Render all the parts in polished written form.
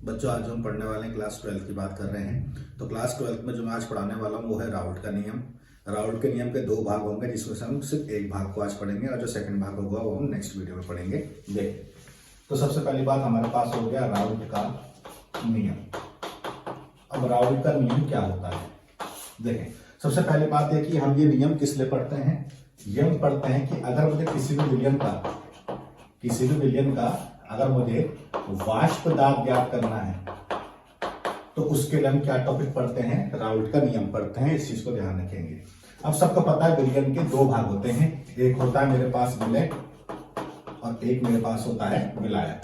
बच्चों, आज हम पढ़ने वाले हैं क्लास 12 की बात कर रहे हैं। तो क्लास 12 में जो मैं आज पढ़ाने वाला हूँ वो है राउल्ट का नियम। राउल्ट के नियम के दो भाग होंगे, जिसमें से हम सिर्फ एक भाग को आज पढ़ेंगे और जो सेकंड भाग होगा वो हम नेक्स्ट वीडियो में पढ़ेंगे। देखिए, तो सबसे पहली बात हमारे पास हो गया राउल्ट का नियम। अब राउल्ट का नियम क्या होता है, देखें। सबसे पहली बात है कि हम ये नियम किस लिए पढ़ते हैं। ये हम पढ़ते हैं कि अगर मुझे किसी भी विलियन का अगर मुझे वाष्प दाब ज्ञात करना है तो उसके लिए हम क्या टॉपिक पढ़ते हैं, राउल्ट का नियम पढ़ते हैं। इस चीज को ध्यान रखेंगे। अब सबको पता है विलियन के दो भाग होते हैं, एक होता है मेरे पास विलय और एक मेरे पास होता है विलायक।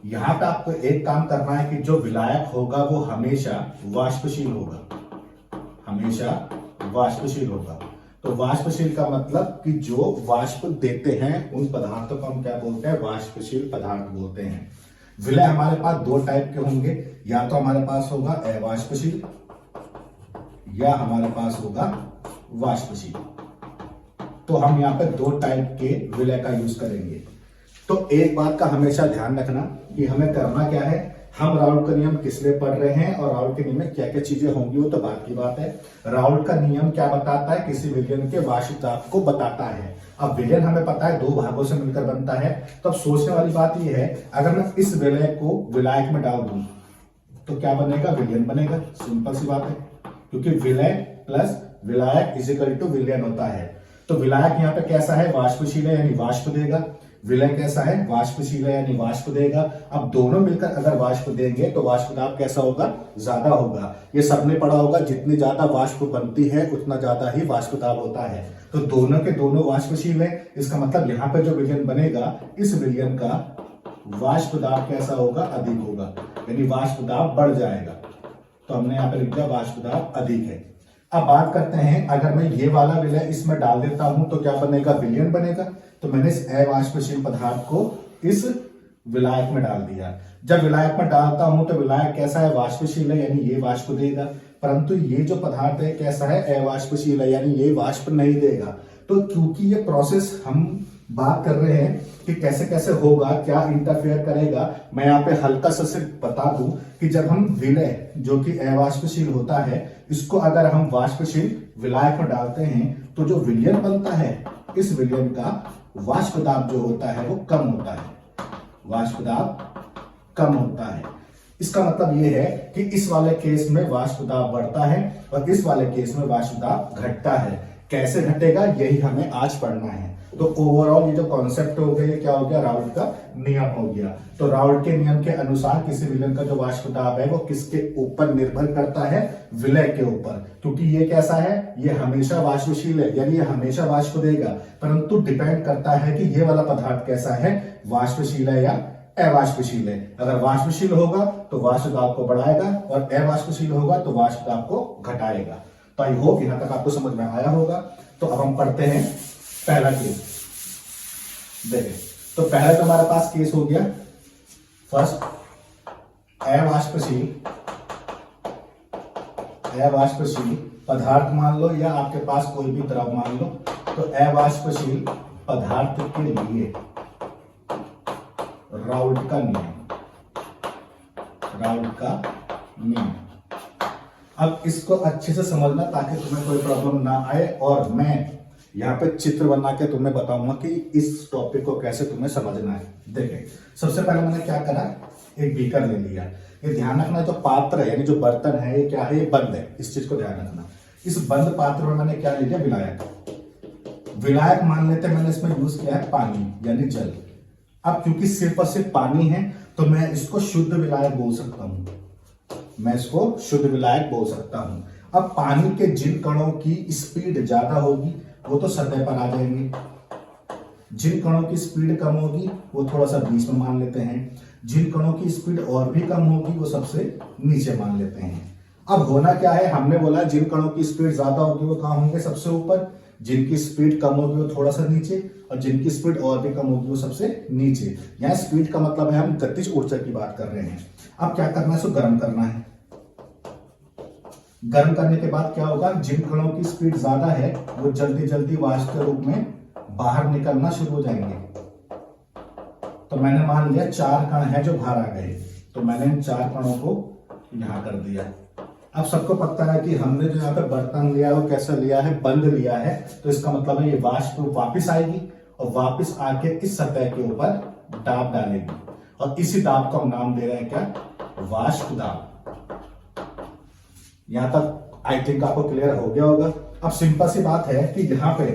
यहां पे आपको एक काम करना है कि जो विलायक होगा वो हमेशा वाष्पशील होगा। तो वाष्पशील का मतलब कि जो वाष्प देते हैं उन पदार्थों को हम क्या बोलते हैं, वाष्पशील पदार्थ बोलते हैं। विलय हमारे पास दो टाइप के होंगे, या तो हमारे पास होगा अवाष्पशील या हमारे पास होगा वाष्पशील। तो हम यहाँ पे दो टाइप के विलय का यूज करेंगे। तो एक बात का हमेशा ध्यान रखना कि हमें करना क्या है, हम राउल्ट का नियम किस लिए पढ़ रहे हैं और राउल्ट के नियम में क्या क्या चीजें होंगी वो तो बात की बात है। राउल्ट का नियम क्या बताता है, किसी विलयन के वाष्प दाब को बताता है। अब विलयन हमें पता है दो भागों से मिलकर बनता है। तो अब सोचने वाली बात यह है, अगर मैं इस विलय को विलायक में डाल दूं तो क्या बनेगा, विलयन बनेगा। सिंपल सी बात है, क्योंकि विलय प्लस विलायक इज इक्वल टू विलयन होता है। तो विलायक यहाँ पे कैसा है, वाष्पशील है यानी वाष्प देगा। विलय कैसा है, वाष्पशील है यानी वाष्प देगा। अब दोनों मिलकर अगर वाष्प देंगे तो वाष्प दाब कैसा होगा, ज्यादा होगा। ये सबने पढ़ा होगा, जितनी ज्यादा वाष्प बनती है उतना ज्यादा ही वाष्प दाब होता है। तो दोनों के दोनों वाष्पशील है, इसका मतलब यहाँ पे जो विलयन बनेगा इस विलयन का वाष्प दाब कैसा होगा, अधिक होगा, यानी वाष्प दाब बढ़ जाएगा। तो हमने यहाँ पे लिख दिया वाष्प दाब अधिक है। अब बात करते हैं, अगर मैं ये वाला विलय इसमें डाल देता हूं तो क्या बनेगा, विलयन बनेगा। तो मैंने इस अवाष्पशील पदार्थ को इस विलायक में डाल दिया। जब विलायक में डालता हूं तो विलायक कैसा है, वाष्पशील है यानी ये वाष्प देगा। परंतु ये जो पदार्थ है कैसा है, अवाष्पशील है यानी ये वाष्प नहीं देगा। तो क्योंकि ये प्रोसेस हम बात कर रहे हैं कि कैसे कैसे होगा, क्या इंटरफेयर करेगा, मैं यहाँ पे हल्का सा सिर्फ बता दूं कि जब हम विलय जो कि अवाष्पशील होता है इसको अगर हम वाष्पशील विलायक में डालते हैं तो जो विलयन बनता है इस विलयन का वाष्प दाब जो होता है वो कम होता है, वाष्प दाब कम होता है। इसका मतलब ये है कि इस वाले केस में वाष्प दाब बढ़ता है और इस वाले केस में वाष्प दाब घटता है। कैसे घटेगा यही हमें आज पढ़ना है। तो ओवरऑल ये जो कॉन्सेप्ट हो गया, क्या हो गया, राउल्ट का नियम हो गया। तो राउल्ट के नियम के अनुसार किसी विलयन का जो वाष्प दाब है वो किसके ऊपर निर्भर करता है, विलय के ऊपर। क्योंकि ये कैसा है, ये हमेशा वाष्पशील है यानी ये हमेशा वाष्प देगा। परंतु डिपेंड करता है कि ये वाला पदार्थ कैसा है, वाष्पशील है या अवाष्पशील है। अगर वाष्पशील होगा तो वाष्प दाब को बढ़ाएगा और अवाष्पशील होगा तो वाष्प दाब को घटाएगा। तो आई होप यहां तक आपको समझ में आया होगा। तो अब हम पढ़ते हैं पहला केस। देखें, तो पहला तो हमारे पास केस हो गया फर्स्ट, अवाष्पशील पदार्थ मान लो या आपके पास कोई भी द्रव मान लो। तो अवाष्पशील पदार्थ के लिए राउल्ट का नियम। अब इसको अच्छे से समझना ताकि तुम्हें कोई प्रॉब्लम ना आए, और मैं यहाँ पे चित्र बना के तुम्हें बताऊंगा कि इस टॉपिक को कैसे तुम्हें समझना है। देखें, सबसे पहले मैंने क्या करा, एक बीकर ले लिया। ये ध्यान रखना, जो पात्र है यानी जो बर्तन है ये क्या है, ये बंद है, इस चीज को ध्यान रखना। इस बंद पात्र में मैंने क्या ले लिया, विलायक मान लेते हैं। मैंने इसमें यूज किया है पानी यानी जल। अब क्योंकि सिर्फ और सिर्फ पानी है तो मैं इसको शुद्ध विलायक बोल सकता हूं। अब पानी के जिन कणों की स्पीड ज्यादा होगी वो तो सतह पर आ जाएंगे, जिन कणों की स्पीड कम होगी वो थोड़ा सा बीच में मान लेते हैं, जिन कणों की स्पीड और भी कम होगी वो सबसे नीचे मान लेते हैं। अब होना क्या है, हमने बोला जिन कणों की स्पीड ज्यादा होगी वो कहां होंगे, सबसे ऊपर, जिनकी स्पीड कम होगी वो थोड़ा सा नीचे, और जिनकी स्पीड और भी कम होगी वो सबसे नीचे। यहाँ स्पीड का मतलब है हम गतिज ऊर्जा की बात कर रहे हैं। अब क्या करना है, इसको गर्म करना है। गर्म करने के बाद क्या होगा, जिन कणों की स्पीड ज्यादा है वो जल्दी जल्दी वाष्प के रूप में बाहर निकलना शुरू हो जाएंगे। तो मैंने मान लिया 4 कण है जो बाहर आ गए, तो मैंने इन 4 कणों को यहां कर दिया। अब सबको पता है कि हमने जो यहाँ पे बर्तन लिया है वो कैसा लिया है, बंद लिया है, तो इसका मतलब है ये वाष्प वापिस आएगी और वापिस आके इस सतह के ऊपर दाब डालेगी और इसी दाब को हम नाम दे रहे हैं क्या, वाष्प दाब। यहां तक आई थिंक आपको क्लियर हो गया होगा। अब सिंपल सी बात है कि यहाँ पे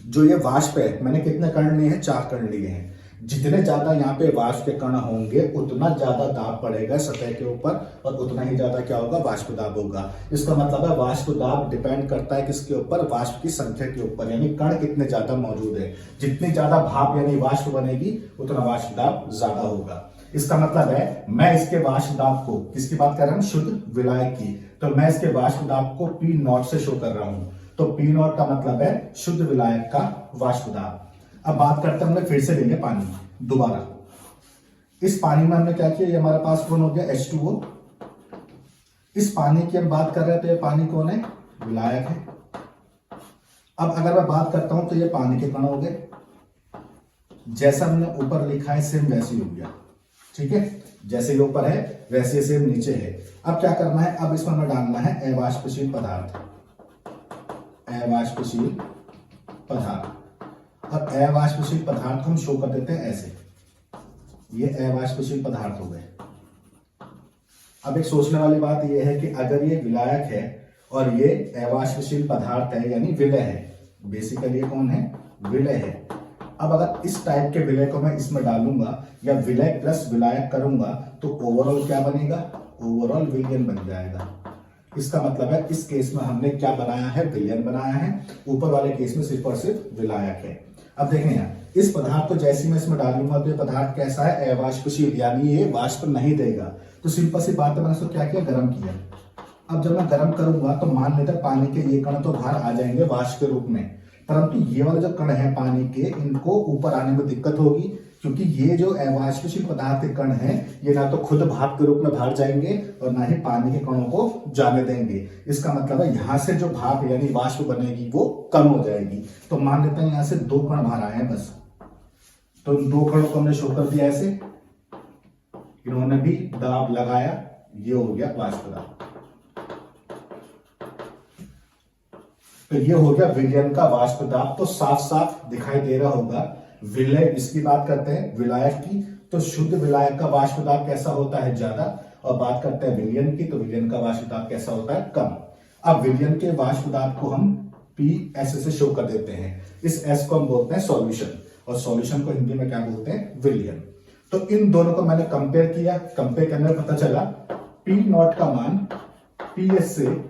जो ये वाष्प है, मैंने कितने कण लिए हैं, 4 कण लिए हैं। जितने ज्यादा यहाँ पे वाष्प के कण होंगे उतना ज्यादा दाब पड़ेगा सतह के ऊपर और उतना ही ज्यादा क्या होगा, वाष्प दाब होगा। इसका मतलब है वाष्प दाब डिपेंड करता है किसके ऊपर, वाष्प की संख्या के ऊपर, यानी कण कितने ज्यादा मौजूद है। जितनी ज्यादा भाप यानी वाष्प बनेगी उतना वाष्प दाब ज्यादा होगा। इसका मतलब है मैं इसके वाष्प दाब को, किसकी बात कर रहा हूं, शुद्ध विलायक की, तो मैं इसके वाष्प दाब को P0 से शो कर रहा हूं। तो P0 का मतलब है शुद्ध विलायक का वाष्प दाब। अब बात करते हैं, हमने फिर से लेंगे पानी दोबारा। इस पानी में हमने क्या किया, ये हमारे पास कौन हो गया, H2O। इस पानी की हम बात कर रहे हैं तो ये पानी कौन है, विलायक है। अब अगर मैं बात करता हूं तो ये पानी के कण हो गए, जैसा हमने ऊपर लिखा है सेम वैसे ही हो गया, ठीक है, जैसे ये ऊपर है वैसे सेम नीचे है। अब क्या करना है, अब इसमें हमें डालना है अवाष्पशील पदार्थ, अवाष्पशील पदार्थ। और अवाष्पशील पदार्थ को हम शो कर देते हैं ऐसे, ये अवाष्पशील पदार्थ हो गए। अब एक सोचने वाली बात यह है कि अगर ये विलायक है और ये अवाष्पशील पदार्थ है यानी विलय है, बेसिकली ये कौन है, विलय है। अब अगर इस टाइप के विलय को मैं इसमें डालूंगा या विलय प्लस विलायक करूंगा तो ओवरऑल क्या बनेगा, ओवरऑल विलयन बन जाएगा। इसका मतलब है इस केस में हमने क्या बनाया है, विलयन बनाया है, ऊपर वाले केस में सिर्फ और सिर्फ विलायक है। अब देखें यहाँ, इस पदार्थ को जैसे मैं इसमें डालूंगा तो ये पदार्थ कैसा है, अवाष्पशील, यानी ये वाष्प नहीं देगा। तो सिंपल सी बात है, मैंने इसको क्या किया, गर्म किया। अब जब मैं गर्म करूंगा तो मान लेते पानी के ये कण तो बाहर आ जाएंगे वाष्प के रूप में, परंतु ये वाले जो कण है पानी के, इनको ऊपर आने में दिक्कत होगी, क्योंकि ये जो अवाष्पशील पदार्थ के कण हैं ये ना तो खुद भाप के रूप में बाहर जाएंगे और ना ही पानी के कणों को जाने देंगे। इसका मतलब है यहां से जो भाप यानी वाष्प बनेगी वो कम हो जाएगी। तो मान लेते हैं यहां से 2 कण बाहर आए हैं बस, तो 2 कणों को हमने शो कर दिया ऐसे, इन्होंने भी दाब लगाया, ये हो गया वाष्प दाब। तो ये हो गया विलयन का वाष्प दाब। तो साफ साफ दिखाई दे रहा होगा, विलय इसकी बात करते हैं विलायक की, तो शुद्ध विलायक का वाष्प दाब कैसा होता है, ज्यादा, और बात करते हैं विलयन की तो विलयन का वाष्प दाब कैसा होता है, कम। अब विलयन के वाष्प दाब को हम PS से शो कर देते हैं। इस S को हम बोलते हैं सॉल्यूशन, और सॉल्यूशन को हिंदी में क्या बोलते हैं, विलयन। तो इन दोनों को मैंने कंपेयर किया, कंपेयर करने में पता चला P0 का मान PS से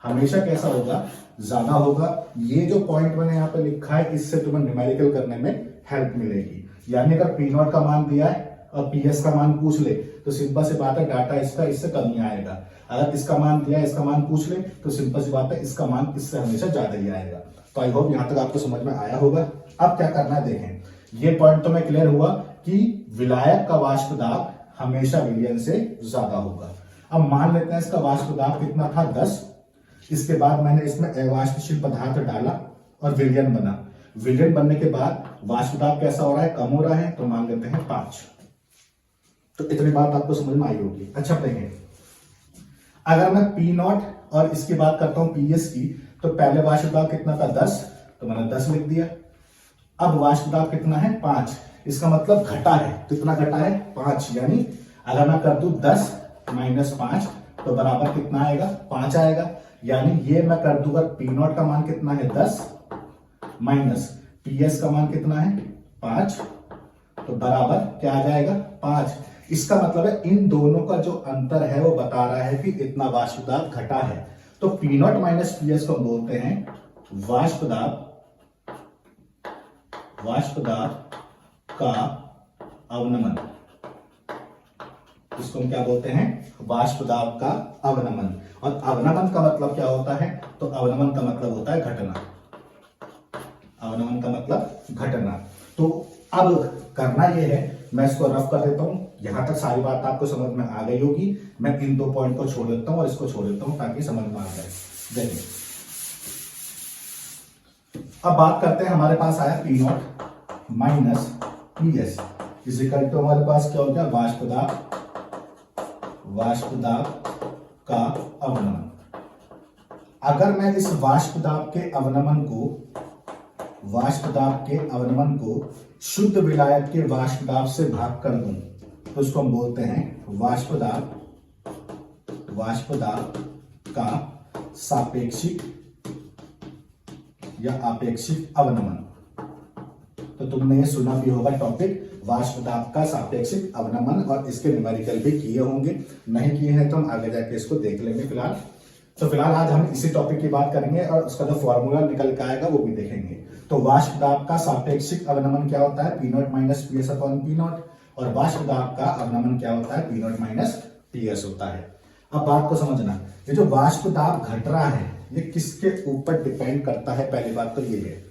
हमेशा कैसा होगा, ज्यादा होगा। ये जो पॉइंट मैंने यहाँ पे लिखा है इससे तुम्हें न्यूमेरिकल करने में हेल्प मिलेगी। यानी अगर P0 का मान दिया है और PS का मान पूछ ले तो सिंपल सी बात है डाटा इसका इससे कम ही आएगा। अगर इसका मान दिया है इसका मान पूछ ले तो सिंपल सी बात है इसका मान इससे हमेशा ज्यादा ही आएगा। तो आई होप यहां तक आपको समझ में आया होगा। अब क्या करना है देखें, ये पॉइंट तो मैं क्लियर हुआ कि विलायक का वाष्प दाब हमेशा विलयन से ज्यादा होगा। अब मान लेते हैं इसका वाष्प दाब कितना था, 10। इसके बाद मैंने इसमें अवाष्पशील पदार्थ डाला और विलयन बना। विलयन बनने के बाद वाष्प दाब कैसा हो रहा है, कम हो रहा है, तो मान लेते हैं 5। तो इतनी बात आपको समझ में आई होगी। अच्छा देखें, अगर मैं P0 और इसकी बात करता हूं PS की, तो पहले वाष्प दाब कितना था, 10, तो मैंने 10 लिख दिया। अब वाष्प दाब कितना है, 5। इसका मतलब घटा है, कितना घटा है, 5। यानी अगर मैं कर दूं 10 - 5 तो बराबर कितना आएगा, 5 आएगा। यानी ये मैं कर दूंगा, P0 का मान कितना है, 10 माइनस PS का मान कितना है, 5, तो बराबर क्या आ जाएगा, 5। इसका मतलब है इन दोनों का जो अंतर है वो बता रहा है कि इतना वाष्प दाब घटा है। तो P0 - PS को बोलते हैं वाष्प दाब का अवनमन। इसको हम क्या बोलते हैं, वाष्प दाब का अवनमन। और अवनमन का मतलब क्या होता है, तो अवनमन का मतलब होता है घटना। अवनमन का मतलब घटना। तो अब करना यह है, मैं इसको रफ कर देता हूं। यहां तक सारी बात आपको समझ में आ गई होगी। मैं इन 2 पॉइंट को छोड़ देता हूं और इसको छोड़ देता हूं ताकि समझ में आ जाए। देखिए अब बात करते हैं, हमारे पास आया P0 - PS। Is equal to हमारे पास क्या हो गया, वाष्प दाब का अवनमन। अगर मैं इस वाष्प दाब के अवनमन को शुद्ध विलायक के वाष्प दाब से भाग कर दूं तो उसको हम बोलते हैं वाष्प दाब का सापेक्षिक या आपेक्षिक अवनमन। तो तुमने ये सुना भी होगा टॉपिक वाष्प दाब का सापेक्षिक अवनमन, और इसके न्यूमेरिकल भी किए होंगे, नहीं किए हैं तो हम आगे जाके इसको देख लेंगे। फिलहाल आज हम इसी टॉपिक की बात करेंगे और उसका जो फॉर्मूला निकल के आएगा वो भी देखेंगे। तो वाष्प दाब का सापेक्षिक अवनमन क्या होता है, P not minus P S upon P not, और वाष्प दाब का अवनमन क्या होता है, P not minus P S होता है। अब बात को समझना, ये जो वाष्प दाब घट रहा है ये किसके ऊपर डिपेंड करता है, पहली बात तो ये है।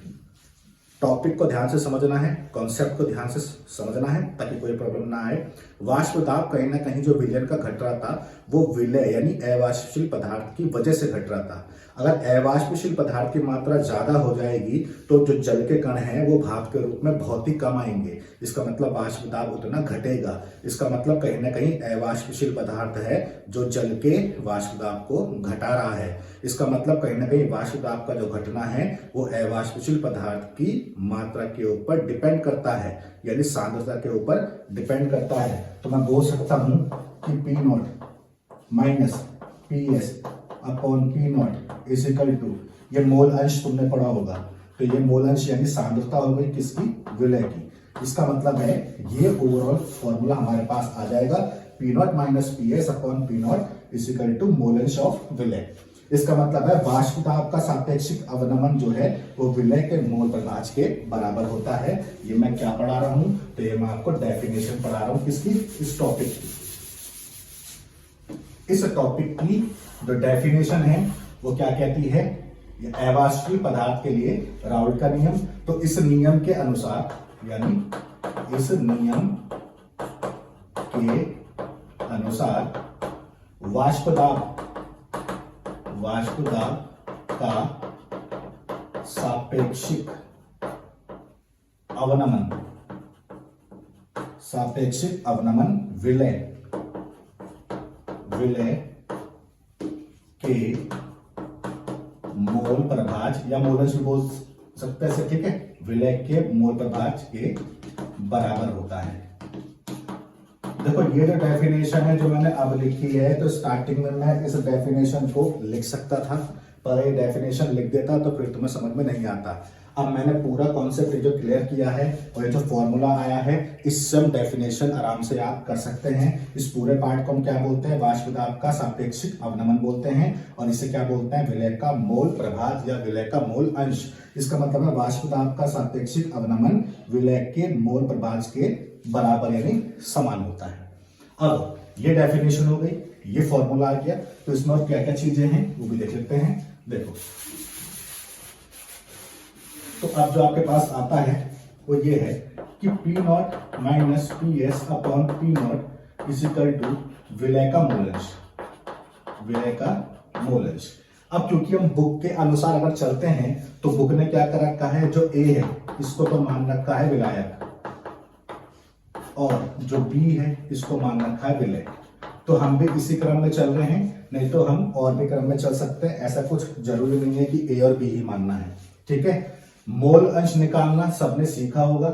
टॉपिक को ध्यान से समझना है, कॉन्सेप्ट को ध्यान से समझना है ताकि कोई प्रॉब्लम ना आए। वाष्प दाब कहीं ना कहीं जो विलयन का घट रहा था वो विलय यानी अवाष्पशील पदार्थ की वजह से घट रहा था। अगर अवाष्पशील पदार्थ की मात्रा ज्यादा हो जाएगी तो जो जल के कण हैं वो भाप के रूप में बहुत ही कम आएंगे, इसका मतलब वाष्प दाब उतना घटेगा। इसका मतलब कहीं ना कहीं अवाष्पशील पदार्थ है जो जल के वाष्प दाब को घटा रहा है। इसका मतलब कहीं ना कहीं वाष्प दाब का जो घटना है वो अवाष्पशील पदार्थ की मात्रा के ऊपर डिपेंड करता है, यानी सांद्रता के ऊपर डिपेंड करता है। तो मैं बोल सकता हूं कि P not minus P S upon P not is equal to, ये मोल अंश तुमने पढ़ा होगा, तो ये मोल अंश यानी सांद्रता हो गई किसकी, विलय की। इसका मतलब है ये ओवरऑल फॉर्मूला हमारे पास आ जाएगा, P not minus P S upon P not is equal to मोल अंश ऑफ विलय। इसका मतलब है वाष्प दाब का सापेक्षिक अवनमन जो है वो विलय के मोल प्रभाज के बराबर होता है। ये मैं क्या पढ़ा रहा हूं, तो ये मैं आपको डेफिनेशन पढ़ा रहा हूं किसकी, इस टॉपिक की। इस टॉपिक की जो डेफिनेशन है वो क्या कहती है, अवाष्पीय पदार्थ के लिए राउल्ट का नियम। तो इस नियम के अनुसार, यानी इस नियम के अनुसार वाष्प दाब का सापेक्षिक अवनमन विलय के मोल प्रभाज या मोलंश भी बोल सकते हैं, ठीक है, विलय के मोल प्रभाज के बराबर होता है। देखो ये जो डेफिनेशन है जो मैंने अब लिखी है, तो स्टार्टिंग में मैं इस डेफिनेशन को लिख सकता था, पर ये डेफिनेशन लिख देता तो फिर तुम्हें समझ में नहीं आता। अब मैंने पूरा कॉन्सेप्ट जो क्लियर किया है और ये जो फॉर्मूला आया है, इससे हम डेफिनेशन आराम से आप कर सकते हैं। इस पूरे पार्ट को हम क्या बोलते हैं, वाष्प दाब का सापेक्षिक अवनमन बोलते हैं, और इसे क्या बोलते हैं, विलय का मोल प्रभाज या विलय का मोल अंश। इसका मतलब है वाष्प दाब का सापेक्षिक अवनमन विलय के मोल प्रभाज के बराबर यानी समान होता है। अब ये डेफिनेशन हो गई, ये फॉर्मूला आ गया, तो इसमें और क्या क्या चीजें हैं वो भी देख लेते हैं। देखो, तो अब जो आपके पास आता है वो ये है कि P not minus P S upon P not is equal to विलय का मोल अंश। अब क्योंकि हम बुक के अनुसार अगर चलते हैं तो बुक ने क्या कर रखा है, जो ए है इसको तो मान रखा है विलायक, और जो बी है इसको मान रखा है विलय। तो हम भी इसी क्रम में चल रहे हैं, नहीं तो हम और भी क्रम में चल सकते हैं, ऐसा कुछ जरूरी नहीं है कि ए और बी ही मानना है, ठीक है। मोल अंश निकालना सबने सीखा होगा,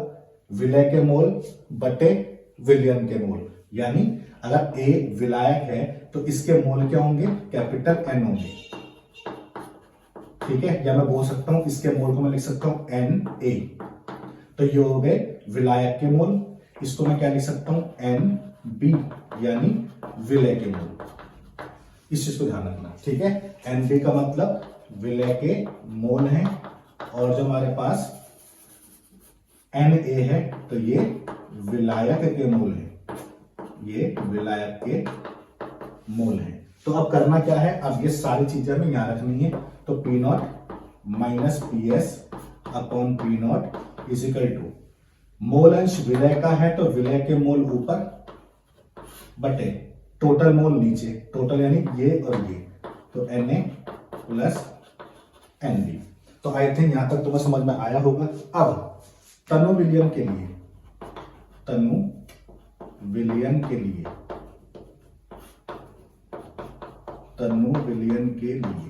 विलय के मोल बटे विलयन के मोल, यानी अगर ए विलायक है तो इसके मोल क्या होंगे, कैपिटल एन होंगे, ठीक है। या मैं बोल सकता हूं इसके मोल को मैं लिख सकता हूं एन ए, तो ये हो गए विलायक के मोल। इसको मैं क्या लिख सकता हूं, एन बी यानी विलय के मोल। इस चीज को ध्यान रखना, ठीक है। एन बी का मतलब विलय के मोल है, और जो हमारे पास एन ए है तो ये विलायक के मोल है, ये विलायक के मोल है। तो अब करना क्या है, अब ये सारी चीजें हमें यहां रखनी है। तो P not minus P S upon P not is equal to, मोल अंश विलय का है तो विलय के मोल ऊपर बटे टोटल मोल नीचे, टोटल यानी ये और ये, तो N A plus N B. तो आई थिंक यहां तक तुम्हें समझ में आया होगा। अब तनु विलयन के लिए तनु विलयन के लिए, तनु विलयन के लिए।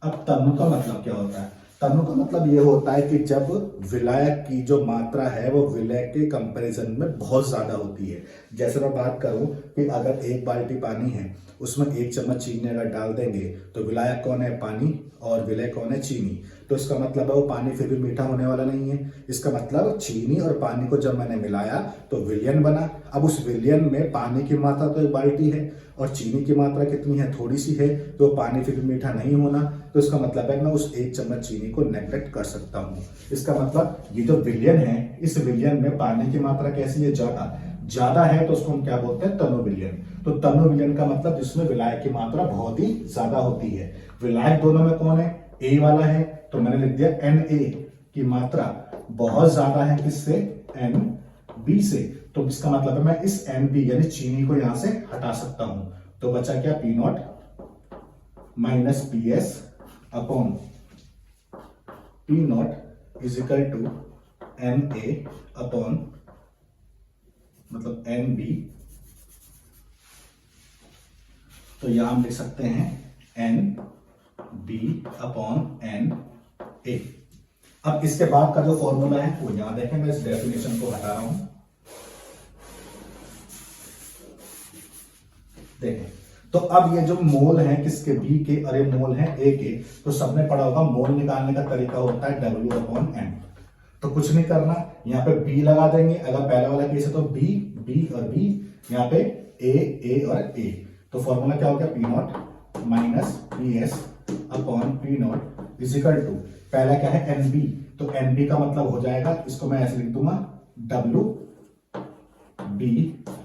अब तनु का मतलब क्या होता है? तनु का मतलब ये होता है कि जब विलायक की जो मात्रा है वो विलय के कंपैरिजन में बहुत ज्यादा होती है। जैसे मैं बात करूं कि अगर 1 बाल्टी पानी है, उसमें 1 चम्मच चीनी अगर डाल देंगे तो विलायक कौन है? पानी, और विलय कौन है? चीनी। तो इसका मतलब है वो पानी फिर भी मीठा होने वाला नहीं है। इसका मतलब चीनी और पानी को जब मैंने मिलाया तो विलयन बना। अब उस विलयन में पानी की मात्रा तो 1 बाल्टी है और चीनी की मात्रा कितनी है? थोड़ी सी है, तो पानी फिर भी मीठा नहीं होना। तो इसका मतलब है मैं उस 1 चम्मच चीनी को नेग्लेक्ट कर सकता हूँ। इसका मतलब ये जो विलयन है, इस विलयन में पानी की मात्रा कैसी है? ज्यादा है, तो उसको हम क्या बोलते हैं? तनु विलयन। तो तनु विलयन का मतलब जिसमें विलायक की मात्रा बहुत ही ज्यादा होती है। विलायक दोनों में कौन है? ए वाला है, तो मैंने लिख दिया Na की मात्रा बहुत ज्यादा है किससे? Nb से। तो इसका मतलब है मैं इस Nb यानी चीनी को यहां से हटा सकता हूं। तो बचा क्या? P0 minus PS upon P0 is equal to Na upon मतलब Nb। तो यहां हम लिख सकते हैं Nb अपॉन Na। अब इसके बाद का जो फॉर्मूला है वो यहां देखें, मैं इस डेफिनेशन को हटा रहा हूं। देखें तो अब ये जो मोल है किसके? बी के, और ये मोल है ए के। तो सबने पढ़ा होगा मोल निकालने का तरीका होता है W अपॉन M। तो कुछ नहीं करना, यहाँ पे बी लगा देंगे। अगर पहला वाला केस है तो बी, बी और बी, यहाँ पे ए और ए। तो फॉर्मूला क्या हो गया? P0 minus PS upon P0 is equal to, पहला क्या है? NB। तो NB का मतलब हो जाएगा, इसको मैं ऐसे लिख दूंगा WB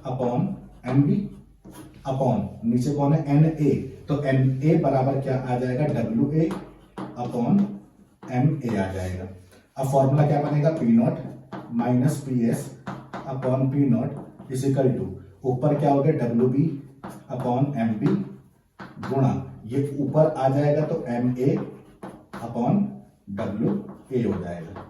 अपॉन MB अपॉन नीचे कौन है? Na। तो Na बराबर क्या आ जाएगा? WA अपॉन MA आ जाएगा। अब फॉर्मूला क्या बनेगा? P0 minus PS upon P0 is equal to, ऊपर क्या हो गया? WB अपॉन MB गुणा ये ऊपर आ जाएगा तो MA अपॉन WA हो जाएगा।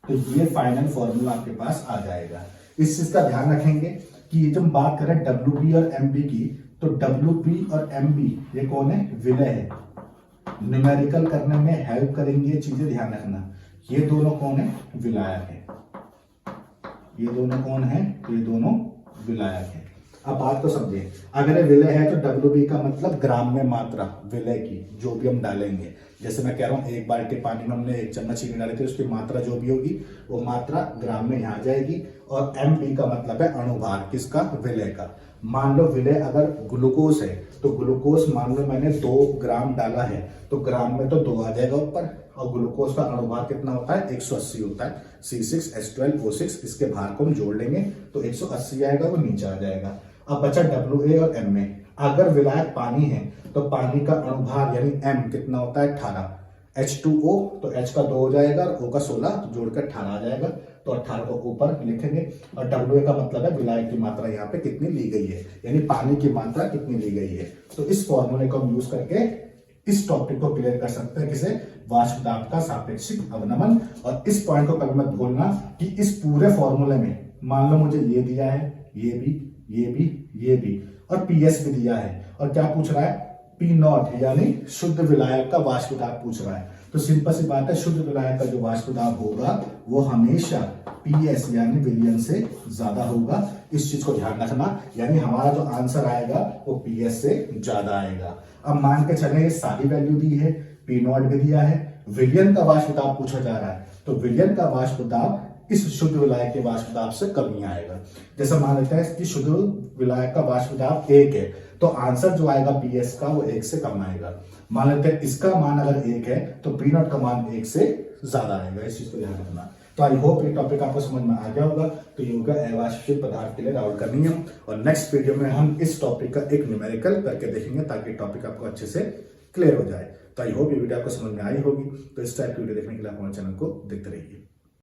तो ये फाइनल फॉर्मूला आपके पास आ जाएगा। इस चीज का ध्यान रखेंगे कि ये जब बात करें WB और MB की, तो WB और MB ये कौन है? विलय है। न्यूमेरिकल करने में हेल्प करेंगे, चीजें ध्यान रखना। ये दोनों कौन है? विलायक है। ये दोनों कौन है? ये दोनों विलायक है। अब बात को समझिए, अगर ये विलय है तो WB का मतलब ग्राम में मात्रा विलय की जो भी हम डालेंगे। जैसे मैं कह रहा हूं 1 बाल्टी पानी में हमने 1 चम्मच चीनी डाली थी, उसकी मात्रा जो भी होगी वो मात्रा ग्राम में यहाँ जाएगी। और MB का मतलब है अणुभार, किसका? विलय का। मान लो विलय अगर ग्लूकोज है तो ग्लूकोज मान लो मैंने 2 ग्राम डाला है, तो ग्राम में तो 2 आ जाएगा ऊपर, और ग्लूकोज का अणुभार कितना होता है? 180 होता है। C6H12O6, इसके भार को हम जोड़ लेंगे तो 180 आएगा, वो नीचे आ जाएगा। अब बचा WA और MA। अगर विलायक पानी है तो पानी का अणुभार यानी M कितना होता है? 18। H2O तो H का 2 हो जाएगा और O का 16, तो जोड़कर 18 आ जाएगा। तो 18 को ऊपर लिखेंगे। और WA का मतलब है विलायक की मात्रा यहाँ पे कितनी ली गई है, यानी पानी की मात्रा कितनी ली गई है। तो इस फॉर्मूले को हम यूज करके इस टॉपिक को क्लियर कर सकते हैं, किसे? वाष्प दाब का सापेक्षिक अवनमन। और इस पॉइंट को कभी मत भूलना कि इस पूरे फॉर्मूले में मान लो मुझे ये दिया है, ये भी और PS भी दिया है, और क्या पूछ रहा है? P0 यानी शुद्ध विलायक का वाष्प दाब पूछ रहा है। तो सिंपल सी बात है, शुद्ध विलायक का जो वाष्प दाब होगा वो हमेशा PS यानी विलयन से ज्यादा होगा। इस चीज को ध्यान रखना, यानी हमारा जो आंसर आएगा वो PS से ज्यादा आएगा। अब मान के चले ये सारी वैल्यू दी है, P0 भी दिया है, विलयन का वाष्प दाब पूछा जा रहा है, तो विलयन का वाष्प दाब इस शुद्ध विलायक के वाष्प दाब से कम ही आएगा। जैसे मान लेते हैं कि शुद्ध विलायक का वाष्प दाब 1 है, तो आंसर जो आएगा PS का वो 1 से कम आएगा। मान लेते हैं इसका मान अगर 1 है तो P0 का मान 1 से ज्यादा आएगा। इस चीज को ध्यान रखना। तो आई होप ये टॉपिक आपको समझ में आ गया होगा। तो ये होगा अवाष्पशील पदार्थ के लिए राउंड करनी है, और नेक्स्ट वीडियो में हम इस टॉपिक का एक न्यूमेरिकल करके देखेंगे ताकि टॉपिक आपको अच्छे से क्लियर हो जाए। तो आई होप ये वीडियो आपको समझ में आई होगी। तो इस टाइप की वीडियो देखने के लिए हमारे चैनल को देखते रहिए।